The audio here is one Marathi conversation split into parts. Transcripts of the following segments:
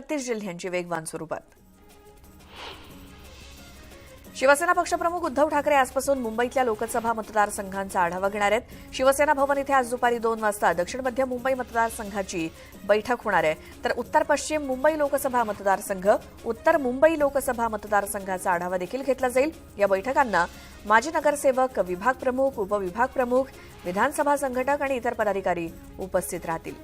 36 जिल्ह्यांची वेगवान स्वरूपात. शिवसेना पक्षप्रमुख उद्धव ठाकरे आजपासून मुंबईतल्या लोकसभा मतदारसंघांचा आढावा घेणार आहेत. शिवसेना भवन इथे आज दुपारी 2 वाजता दक्षिण मध्य मुंबई मतदारसंघाची बैठक होणार आहे. तर उत्तर पश्चिम मुंबई लोकसभा मतदारसंघ, उत्तर मुंबई लोकसभा मतदारसंघाचा आढावा देखील घेतला जाईल. या बैठकांना माजी नगरसेवक, विभाग प्रमुख, उपविभाग प्रमुख, विधानसभा संघटक आणि इतर पदाधिकारी उपस्थित राहतील.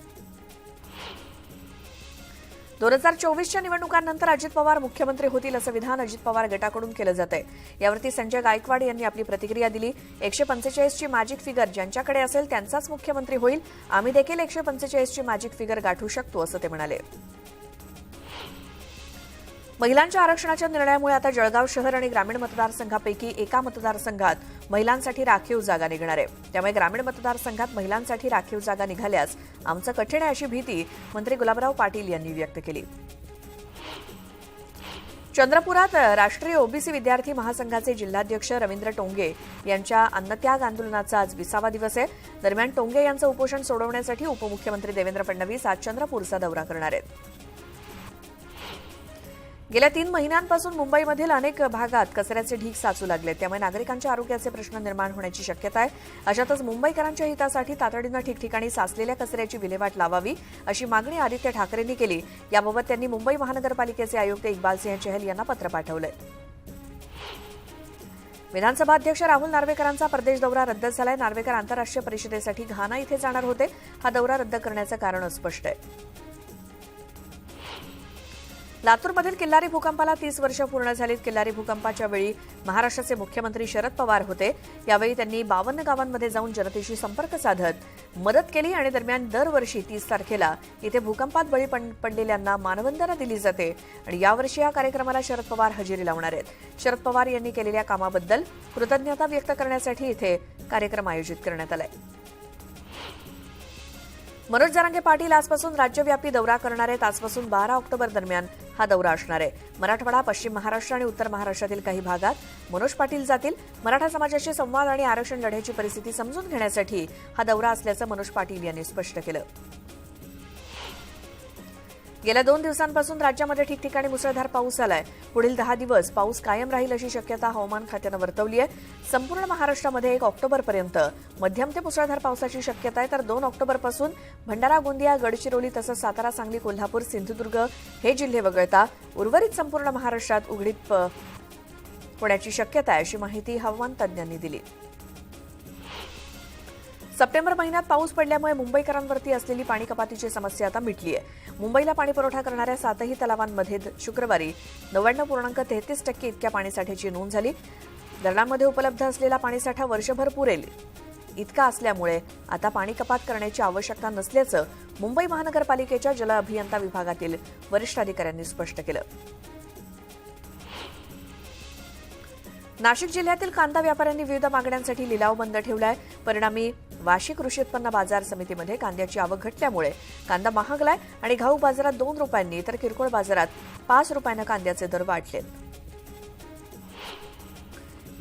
2024च्या निवडणुकांनंतर अजित पवार मुख्यमंत्री होतील असं विधान अजित पवार गटाकडून केलं जातंय. यावरती संजय गायकवाड यांनी आपली प्रतिक्रिया दिली. 145ची मॅजिक फिगर ज्यांच्याकडे असेल त्यांचाच मुख्यमंत्री होईल. आम्ही देखील 145ची मॅजिक फिगर गाठू शकतो असं ते म्हणाले. महिलांच्या आरक्षणाच्या निर्णयामुळे आता जळगाव शहर आणि ग्रामीण मतदारसंघापैकी एका मतदारसंघात महिलांसाठी राखीव जागा निघणार आहे. त्यामुळे ग्रामीण मतदारसंघात महिलांसाठी राखीव जागा निघाल्यास आमचं कठीण आहे अशी भीती मंत्री गुलाबराव पाटील यांनी व्यक्त केली. चंद्रपुरात राष्ट्रीय ओबीसी विद्यार्थी महासंघाचे जिल्हाध्यक्ष रवींद्र टोंगे यांच्या अन्नत्याग आंदोलनाचा आज 20वा दिवस आहे. दरम्यान टोंगे यांचं उपोषण सोडवण्यासाठी उपमुख्यमंत्री देवेंद्र फडणवीस आज चंद्रपूरचा दौरा करणार आहेत. गेल्या 3 महिन्यांपासून मुंबईमधील अनेक भागात कचऱ्याचे ढीग साचू लागले. त्यामुळे नागरिकांच्या आरोग्याचे प्रश्न निर्माण होण्याची शक्यता आहे. अशातच मुंबईकरांच्या हितासाठी तातडीनं ठिकठिकाणी साचलेल्या कचऱ्याची विल्हेवाट लावावी अशी मागणी आदित्य ठाकरेंनी केली. याबाबत त्यांनी मुंबई महानगरपालिकेचे आयुक्त इक्बालसिंह चहल यांना पत्र पाठवलंय. विधानसभा अध्यक्ष राहुल नार्वेकरांचा परदेश दौरा रद्द झालाय. नार्वेकर आंतरराष्ट्रीय परिषदेसाठी घाना इथे जाणार होते. हा दौरा रद्द करण्याचं कारण अस्पष्ट आहे. लातूरमधील किल्लारी भूकंपाला 30 वर्ष पूर्ण झालीत. किल्लारी भूकंपाच्या वेळी महाराष्ट्राचे मुख्यमंत्री शरद पवार होते. यावेळी त्यांनी 52 गावांमध्ये जाऊन जनतेशी संपर्क साधत मदत केली आणि दरम्यान दरवर्षी 30 तारखेला इथे भूकंपात बळी पडलेल्यांना मानवंदना दिली जाते आणि यावर्षी या कार्यक्रमाला शरद पवार हजेरी लावणार आहेत. शरद पवार यांनी केलेल्या कामाबद्दल कृतज्ञता व्यक्त करण्यासाठी इथे कार्यक्रम आयोजित करण्यात आलाय. मनोज जरांगे पाटील आजपासून राज्यव्यापी दौरा करणार आहेत. आजपासून 12 ऑक्टोबर दरम्यान हा दौरा असणार आहे. मराठवाडा, पश्चिम महाराष्ट्र आणि उत्तर महाराष्ट्रातील काही भागात मनोज पाटील जातील. मराठा समाजाशी संवाद आणि आरक्षण लढ्याची परिस्थिती समजून घेण्यासाठी हा दौरा असल्याचं मनोज पाटील यांनी स्पष्ट केलं. गेल्या 2 दिवसांपासून राज्यामध्ये ठिकठिकाणी मुसळधार पाऊस आलाय. पुढील 10 दिवस पाऊस कायम राहील अशी शक्यता हवामान खात्यानं वर्तवली आहे. संपूर्ण महाराष्ट्रामध्ये 1 ऑक्टोबरपर्यंत मध्यम ते मुसळधार पावसाची शक्यता आहे. तर 2 ऑक्टोबरपासून भंडारा, गोंदिया, गडचिरोली तसंच सातारा, सांगली, कोल्हापूर, सिंधुदुर्ग हे जिल्हे वगळता उर्वरित संपूर्ण महाराष्ट्रात उघडीप होण्याची शक्यता आहे अशी माहिती हवामान तज्ज्ञांनी दिली. सप्टेंबर महिन्यात पाऊस पडल्यामुळे मुंबईकरांवरती असलेली पाणी कपातीची समस्या आता मिटली आहे. मुंबईला पाणीपुरवठा करणाऱ्या 7ही तलावांमध्ये शुक्रवारी 99.33% इतक्या पाणीसाठ्याची नोंद झाली. धरणांमध्ये उपलब्ध असलेला पाणीसाठा वर्षभर पुरेल इतका असल्यामुळे आता पाणी कपात करण्याची आवश्यकता नसल्याचं मुंबई महानगरपालिकेच्या जल अभियंता विभागातील वरिष्ठ अधिकाऱ्यांनी स्पष्ट केलं. नाशिक जिल्ह्यातील कांदा व्यापाऱ्यांनी विविध मागण्यांसाठी लिलाव बंद ठेवलाय. परिणामी वाशी कृषी उत्पन्न बाजार समितीमध्ये कांद्याची आवक घटल्यामुळे कांदा महागलाय आणि घाऊक बाजारात 2 रुपयांनी तर किरकोळ बाजारात 5 रुपयांना कांद्याचे दर वाढलेत.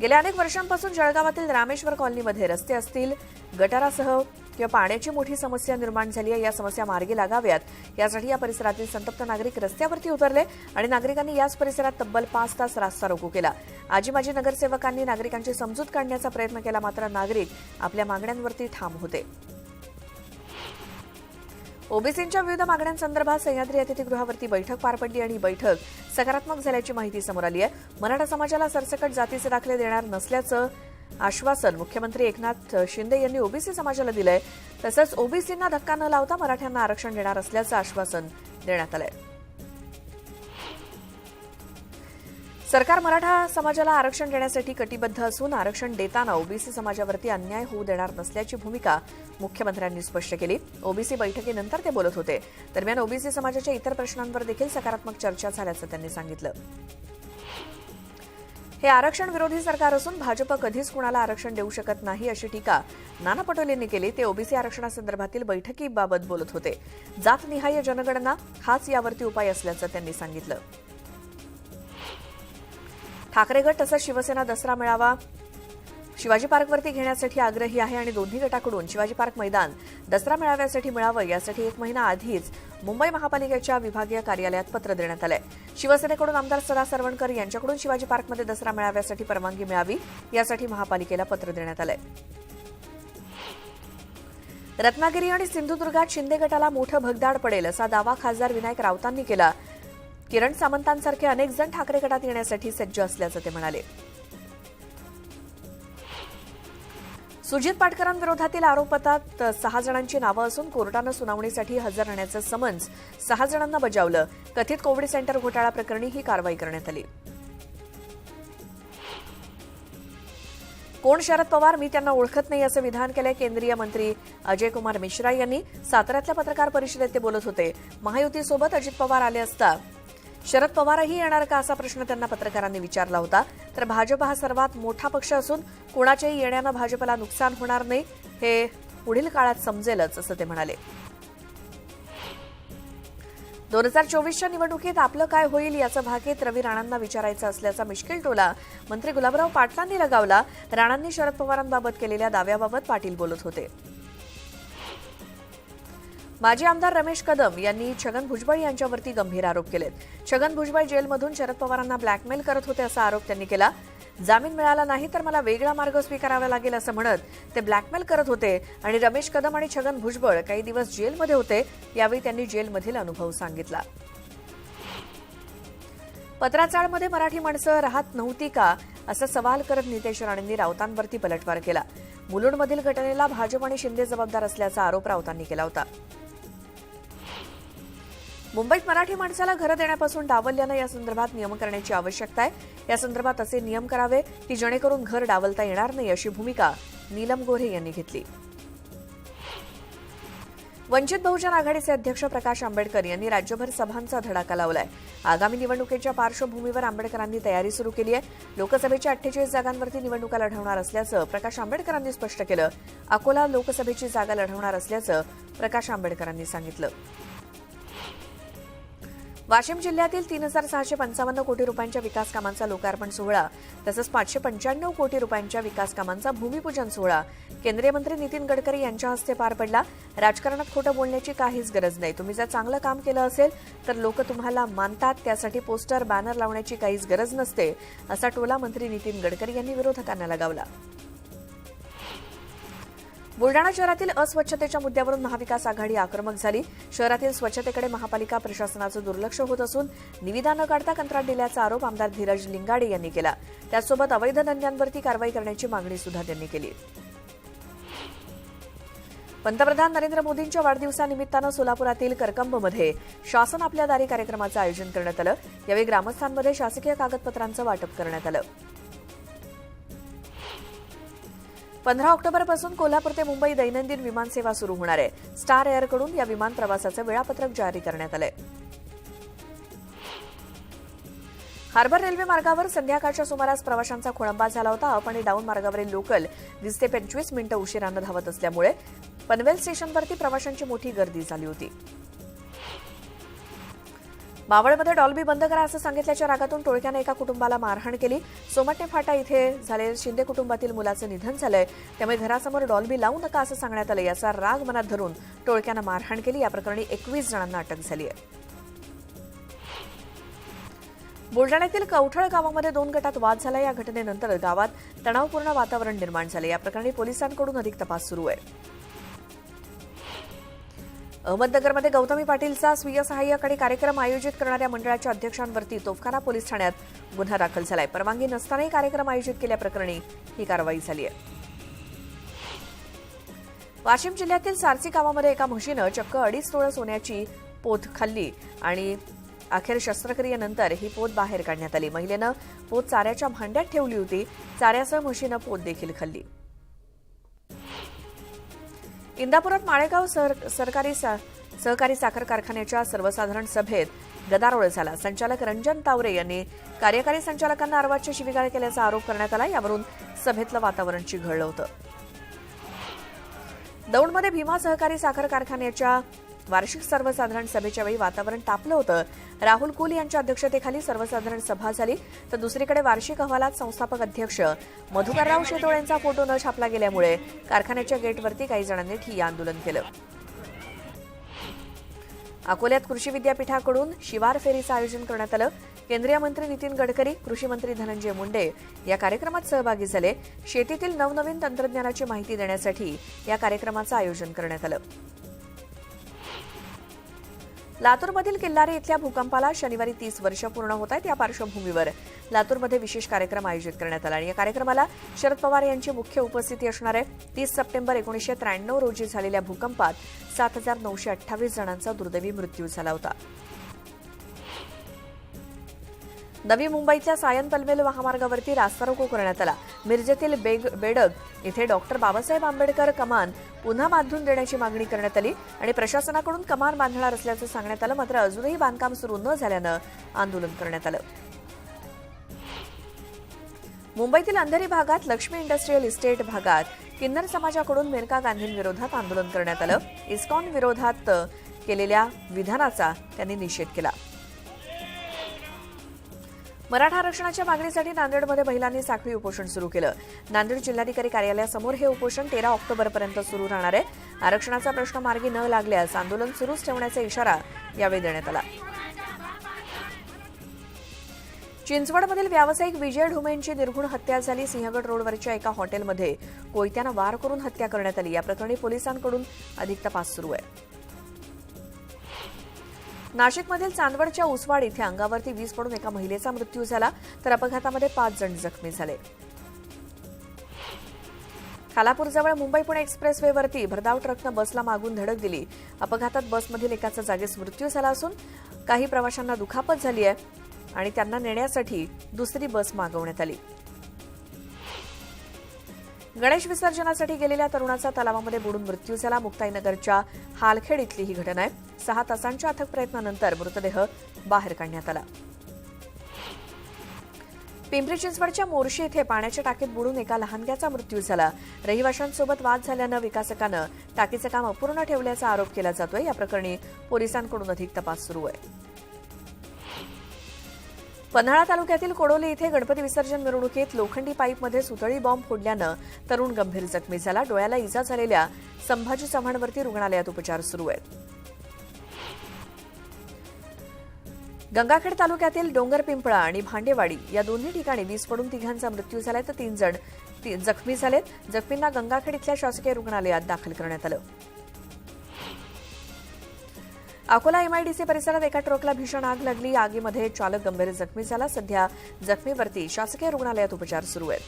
गेल्या अनेक वर्षांपासून जळगावातील रामेश्वर कॉलनीमध्ये रस्ते असतील, गटारासह किंवा पाण्याची मोठी समस्या निर्माण झाली आहे. या समस्या मार्गी लागाव्यात यासाठी या परिसरातील संतप्त नागरिक रस्त्यावरती उतरले आणि नागरिकांनी याच परिसरात तब्बल 5 तास रास्ता रोको केला. आजी माजी नगरसेवकांनी नागरिकांची समजूत काढण्याचा प्रयत्न केला, मात्र नागरिक आपल्या मागण्यांवरती ठाम होते. ओबीसींच्या विविध मागण्यांसंदर्भात सह्याद्री अतिथीगृहावरती बैठक पार पडली आणि ही बैठक सकारात्मक झाल्याची माहिती समोर आली आहे. मराठा समाजाला सरसकट जातीचे दाखले देणार नसल्याचं आश्वासन मुख्यमंत्री एकनाथ शिंदे यांनी ओबीसी समाजाला दिलंय. तसंच ओबीसींना धक्का न लावता मराठ्यांना आरक्षण देणार असल्याचं आश्वासन देण्यात आलंय. सरकार मराठा समाजाला आरक्षण देण्यासाठी कटिबद्ध असून आरक्षण देताना ओबीसी समाजावरती अन्याय होऊ देणार नसल्याची भूमिका मुख्यमंत्र्यांनी स्पष्ट केली. ओबीसी बैठकीनंतर ते बोलत होते. दरम्यान ओबीसी समाजाच्या इतर प्रश्नांवर देखील सकारात्मक चर्चा झाल्याचं त्यांनी सांगितलं. हे आरक्षण विरोधी सरकार असून भाजप कधीच कुणाला आरक्षण देऊ शकत नाही अशी टीका नाना पटोलेंनी केली. ते ओबीसी आरक्षणासंदर्भातील बैठकीबाबत बोलत होते. जातनिहाय जनगणना हाच यावरती उपाय असल्याचं त्यांनी सांगितलं. ठाकरे गट तसंच शिवसेना दसरा मेळावा शिवाजी पार्कवरती घेण्यासाठी आग्रही आहे आणि दोन्ही गटाकडून शिवाजी पार्क मैदान दसरा मेळाव्यासाठी मिळावं यासाठी 1 महिना आधीच मुंबई महापालिकेच्या विभागीय कार्यालयात पत्र देण्यात आलंय. शिवसेनेकडून आमदार सदा सरवणकर यांच्याकडून शिवाजी पार्कमध्ये दसरा मेळाव्यासाठी परवानगी मिळावी यासाठी महापालिकेला पत्र देण्यात आलंय. रत्नागिरी आणि सिंधुदुर्गात शिंदे गटाला मोठं भगदाड पडेल असा दावा खासदार विनायक राऊतांनी केला. किरण सामंतांसारखे अनेक जण ठाकरे गटात येण्यासाठी सज्ज असल्याचं ते म्हणाले. सुजित पाटकरांविरोधातील आरोपपत्रात 6 जणांची नावं असून कोर्टानं सुनावणीसाठी हजर राहण्याचं समन्स 6 जणांना बजावलं. कथित कोविड सेंटर घोटाळा प्रकरणी ही कारवाई करण्यात आली. कोण शरद पवार, मी त्यांना ओळखत नाही असं विधान केलंय केंद्रीय मंत्री अजय कुमार मिश्रा यांनी. साताऱ्यातल्या पत्रकार परिषदेत ते बोलत होते. महायुतीसोबत अजित पवार आले असता शरद पवारही येणार का असा प्रश्न त्यांना पत्रकारांनी विचारला होता. तर भाजप हा सर्वात मोठा पक्ष असून कोणाच्याही येण्यानं भाजपला नुकसान होणार नाही हे पुढील काळात समजेलच असं ते म्हणाले. 2024च्या निवडणुकीत आपलं काय होईल याचं भाकीत रवी राणांना विचारायचं असल्याचा मिश्किल टोला मंत्री गुलाबराव पाटलांनी लगावला. राणांनी शरद पवारांबाबत केलेल्या दाव्याबाबत पाटील बोलत होते. माजी आमदार रमेश कदम यांनी छगन भुजबळ यांच्यावरती गंभीर आरोप केलेत. छगन भुजबळ जेलमधून शरद पवारांना ब्लॅकमेल करत होते असा आरोप त्यांनी केला. जामीन मिळाला नाही तर मला वेगळा मार्ग स्वीकारावा लागेल असं म्हणत ते ब्लॅकमेल करत होते आणि रमेश कदम आणि छगन भुजबळ काही दिवस जेलमध्ये होते. यावेळी त्यांनी जेलमधील अनुभव सांगितला. पत्राचाळमध्ये मराठी माणसं राहत नव्हती का असा सवाल करत नितेश राणेंनी राऊतांवरती पलटवार केला. मुलुंडमधील घटनेला भाजप आणि शिंदे जबाबदार असल्याचा आरोप राऊतांनी केला होता. मुंबईत मराठी माणसाला घरं देण्यापासून डावलल्यानं या संदर्भात नियम करण्याची आवश्यकता आहे. या संदर्भात असे नियम करावे की जेणेकरून घर डावलता येणार नाही अशी भूमिका नीलम गोऱ्हे यांनी घेतली. वंचित बहुजन आघाडीचे अध्यक्ष प्रकाश आंबेडकर यांनी राज्यभर सभांचा धडाका लावलाय. आगामी निवडणुकीच्या पार्श्वभूमीवर आंबेडकरांनी तयारी सुरू केली आहे. लोकसभेच्या 48 जागांवरती निवडणुका लढवणार असल्याचं प्रकाश आंबेडकरांनी स्पष्ट केलं. अकोला लोकसभेची जागा लढवणार असल्याचं प्रकाश आंबेडकरांनी सांगितलं. वाशिम जिल्ह्यातील 3,655 कोटी रुपयांच्या विकास कामांचा लोकार्पण सोहळा तसंच 595 कोटी रुपयांच्या विकास कामांचा भूमिपूजन सोहळा केंद्रीय मंत्री नितीन गडकरी यांच्या हस्ते पार पडला. राजकारणात खोटं बोलण्याची काहीच गरज नाही. तुम्ही जर चांगलं काम केलं असेल तर लोक तुम्हाला मानतात. त्यासाठी पोस्टर बॅनर लावण्याची काहीच गरज नसते असा टोला मंत्री नितीन गडकरी यांनी विरोधकांना लगावला. बुलडाणा शहरातील अस्वच्छतेच्या मुद्द्यावरून महाविकास आघाडी आक्रमक झाली. शहरातील स्वच्छतेकडे महापालिका प्रशासनाचं दुर्लक्ष होत असून निविदा न काढता कंत्राट दिल्याचा आरोप आमदार धीरज लिंगाडे यांनी केला. त्याचसोबत अवैध धंद्यांवरती कारवाई करण्याची मागणी सुद्धा त्यांनी केली. पंतप्रधान नरेंद्र मोदींच्या वाढदिवसानिमित्तानं सोलापुरातील करकंबमध्ये शासन आपल्या दारी कार्यक्रमाचं आयोजन करण्यात आलं. यावेळी ग्रामस्थांमध्ये शासकीय कागदपत्रांचं वाटप करण्यात आलं. 15 ऑक्टोबरपासून कोल्हापूर ते मुंबई दैनंदिन विमानसेवा सुरू होणार आहे. स्टार एअरकडून या विमान प्रवासाचं वेळापत्रक जारी करण्यात आलंय. हार्बर रेल्वे मार्गावर संध्याकाळच्या सुमारास प्रवाशांचा खोळंबा झाला होता. अप आणि डाऊन मार्गावरील लोकल 20 ते 25 मिनिटं उशिरानं धावत असल्यामुळे पनवेल स्टेशनवरती प्रवाशांची मोठी गर्दी झाली होती. मावळमध्ये डॉल्बी बंद करा असं सांगितल्याच्या रागातून टोळक्यानं एका कुटुंबाला मारहाण केली. सोमटणे फाटा इथे झालेल्या शिंदे कुटुंबातील मुलाचं निधन झालंय. त्यामुळे घरासमोर डॉल्बी लावू नका असं सांगण्यात आलं. याचा राग मनात धरून टोळक्यानं मारहाण केली. या प्रकरणी 21 जणांना अटक झाली आहे. बुलडाण्यातील कवठळ गावामध्ये 2 गटात वाद झाला. या घटनेनंतर गावात तणावपूर्ण वातावरण निर्माण झाले. या प्रकरणी पोलिसांकडून अधिक तपास सुरू आहे. अहमदनगरमध्ये गौतमी पाटीलचा स्वीय सहाय्यक कार्यक्रम आयोजित करणाऱ्या मंडळाच्या अध्यक्षांवरती तोफखाना पोलीस ठाण्यात गुन्हा दाखल झालाय. परवानगी नसतानाही कार्यक्रम आयोजित केल्याप्रकरणी ही कारवाई झाली आहे. वाशिम जिल्ह्यातील सारसी गावामध्ये एका म्हशीनं चक्क 2.5 तोळे सोन्याची पोत खाल्ली आणि अखेर शस्त्रक्रियेनंतर ही पोत बाहेर काढण्यात आली. महिलेनं पोत चाऱ्याच्या भांड्यात ठेवली होती. चाऱ्यासह म्हशीनं पोत देखील खाल्ली. इंदापुरात माळेगाव सहकारी साखर कारखान्याच्या सर्वसाधारण सभेत गदारोळ झाला. संचालक रंजन तावरे यांनी कार्यकारी संचालकांना अर्वाच्य शिवीगाळ केल्याचा आरोप करण्यात आला. यावरून सभेतलं वातावरण चिघळलं होतं. दौंडमध्ये भीमा सहकारी साखर कारखान्याच्या वार्षिक सर्वसाधारण सभेच्या वेळी वातावरण तापलं होतं. राहुल कुल यांच्या अध्यक्षतेखाली सर्वसाधारण सभा झाली, तर दुसरीकडे वार्षिक अहवालात संस्थापक अध्यक्ष मधुकरराव शेतोळे यांचा फोटो न छापला गेल्यामुळे कारखान्याच्या गेटवरती काही जणांनी ठिय्या आंदोलन केलं. अकोल्यात कृषी विद्यापीठाकडून शिवार फेरीचं आयोजन करण्यात आलं. केंद्रीय मंत्री नितीन गडकरी, कृषी मंत्री धनंजय मुंडे या कार्यक्रमात सहभागी झाले. शेतीतील नवनवीन तंत्रज्ञानाची माहिती देण्यासाठी या कार्यक्रमाचं आयोजन करण्यात आलं. लातूरमधील किल्लारी इथल्या भूकंपाला शनिवारी 30 वर्ष पूर्ण होत आहेत. या पार्श्वभूमीवर लातूरमध्ये विशेष कार्यक्रम आयोजित करण्यात आला आणि या कार्यक्रमाला शरद पवार यांची मुख्य उपस्थिती असणार आहे. 30 सप्टेंबर 1993 रोजी झालेल्या भूकंपात 7,928 जणांचा दुर्दैवी मृत्यू झाला होता. नवी मुंबईच्या सायन पनवेल महामार्गावरती रास्ता रोको करण्यात आला. मिरजेतील बेडग इथे डॉक्टर बाबासाहेब आंबेडकर कमान पुन्हा बांधून देण्याची मागणी करण्यात आली आणि प्रशासनाकडून कमान बांधणार असल्याचं सांगण्यात आलं. मात्र अजूनही बांधकाम सुरू न झाल्यानं आंदोलन करण्यात आलं. मुंबईतील अंधेरी भागात लक्ष्मी इंडस्ट्रीयल इस्टेट भागात किन्नर समाजाकडून मेनका गांधींविरोधात आंदोलन करण्यात आलं. इस्कॉन विरोधात केलेल्या विधानाचा त्यांनी निषेध केला. मराठा आरक्षणाच्या मागणीसाठी नांदेडमध्ये महिलांनी साखळी उपोषण सुरू केलं. नांदेड जिल्हाधिकारी कार्यालयासमोर हे उपोषण 13 ऑक्टोबरपर्यंत सुरू राहणार आहे. आरक्षणाचा प्रश्न मार्गी न लागल्यास आंदोलन सुरूच ठेवण्याचा इशारा यावेळी देण्यात आला. चिंचवडमधील व्यावसायिक विजय ढुमेंची निर्घुण हत्या झाली. सिंहगड रोडवरच्या एका हॉटेलमध्ये कोयत्यानं वार करून हत्या करण्यात आली. या प्रकरणी पोलिसांकडून अधिक तपास सुरू आहे. नाशिकमधील चांदवडच्या उसवाड इथे अंगावरती वीज पडून एका महिलेचा मृत्यू झाला, तर अपघातामध्ये 5 जण जखमी झाले. खालापूरजवळ मुंबई पुणे एक्सप्रेसवेवरती भरधाव ट्रकनं बसला मागून धडक दिली. अपघातात बसमधील एकाचा जागीच मृत्यू झाला असून काही प्रवाशांना दुखापत झाली आहे आणि त्यांना नेण्यासाठी दुसरी बस मागवण्यात आली. गणेश विसर्जनासाठी गेलेल्या तरुणाचा तलावामध्ये बुडून मृत्यू झाला. मुक्ताईनगरच्या हालखेड इथली ही घटना आहे. 6 तासांच्या अथक प्रयत्नानंतर मृतदेह बाहेर काढण्यात आला. पिंपरी चिंचवडच्या मोर्शी इथे पाण्याच्या टाकीत बुडून एका लहानग्याचा मृत्यू झाला. रहिवाशांसोबत वाद झाल्यानं विकासकानं टाकीचं काम अपूर्ण ठेवल्याचा आरोप केला जातोय. या प्रकरणी पोलिसांकडून अधिक तपास सुरू आहे. पन्हाळा तालुक्यातील कोडोली इथे गणपती विसर्जन मिरवणुकीत लोखंडी पाईपमध्ये सुतळी बॉम्ब फोडल्यानं तरुण गंभीर जखमी झाला. डोळ्याला इजा झालेल्या संभाजी चव्हाणवरती रुग्णालयात उपचार सुरू आहेत. गंगाखेड तालुक्यातील डोंगरपिंपळा आणि भांडेवाडी या दोन्ही ठिकाणी वीज पडून 3 मृत्यू झालाय, तर 3 जण जखमी झालेत. जखमींना गंगाखेड इथल्या शासकीय रुग्णालयात दाखल करण्यात आलं. अकोला एमआयडीसी परिसरात एका ट्रकला भीषण आग लागली. आगीमध्ये चालक गंभीर जखमी झाला. सध्या जखमीवरती शासकीय रुग्णालयात उपचार सुरू आहेत.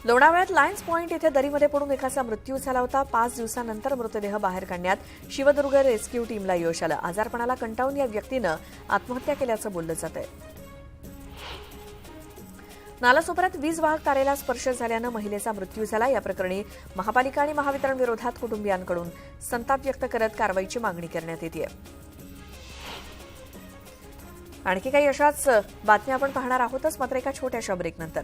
लोणावळ्यात लायन्स पॉइंट इथे दरीमध्ये पडून एकाचा मृत्यू झाला होता. 5 दिवसांनंतर मृतदेह बाहेर काढण्यात शिवदुर्ग रेस्क्यू टीमला यश आलं. आजारपणाला कंटाळून या व्यक्तीनं आत्महत्या केल्याचं बोललं जात आहे. नालासोपाऱ्यात वीज वाहक तारेला स्पर्श झाल्यानं महिलेचा मृत्यू झाला. या प्रकरणी महापालिका आणि महावितरण विरोधात कुटुंबियांकडून संताप व्यक्त करत कारवाईची मागणी करण्यात येते. आणखी काही अशाच बातम्या आपण पाहणार आहोतच, मात्र एका छोट्याशा ब्रेकनंतर.